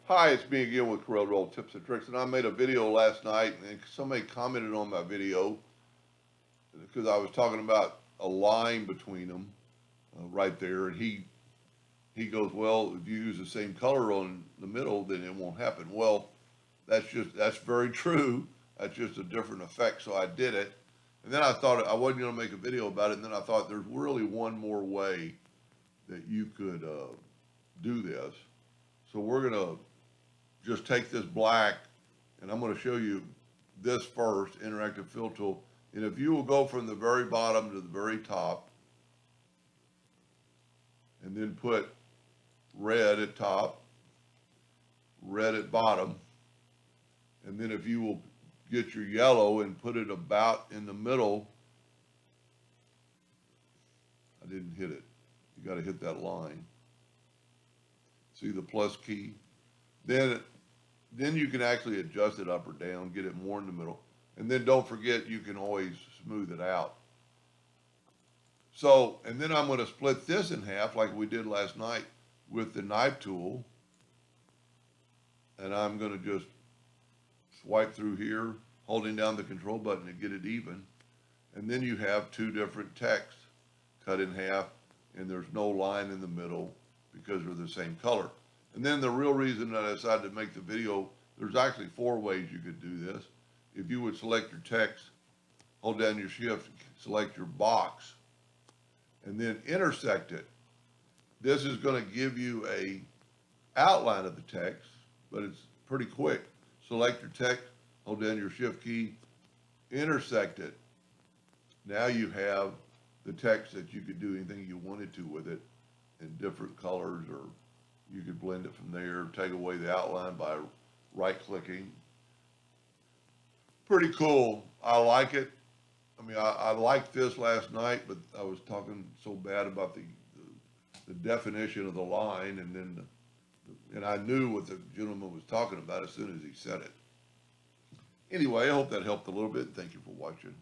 Hi, it's me again with Corel Tips and Tricks, and I made a video last night, and somebody commented on my video because I was talking about a line between them right there, and he goes, "Well, if you use the same color on the middle, then it won't happen." Well, that's very true. That's just a different effect. So I did it, and then I thought I wasn't going to make a video about it, and then I thought there's really one more way that you could do this. So we're gonna just take this black, and I'm going to show you this first, interactive fill tool. And if you will go from the very bottom to the very top, and then put red at top, red at bottom, and then if you will get your yellow and put it about in the middle, I didn't hit it. You got to hit that line. See the plus key? Then you can actually adjust it up or down, get it more in the middle. And then don't forget, you can always smooth it out. So, and then I'm going to split this in half like we did last night with the knife tool. And I'm going to just swipe through here, holding down the control button to get it even. And then you have two different texts cut in half, and there's no line in the middle because they're the same color. And then the real reason that I decided to make the video, there's actually 4 ways you could do this. If you would select your text, hold down your shift, select your box, and then intersect it. This is going to give you a outline of the text, but it's pretty quick. Select your text, hold down your shift key, intersect it. Now you have the text that you could do anything you wanted to with it in different colors, or you could blend it from there, take away the outline by right-clicking. Pretty cool. I like it. I mean, I liked this last night, but I was talking so bad about the definition of the line, and I knew what the gentleman was talking about as soon as he said it. Anyway, I hope that helped a little bit. Thank you for watching.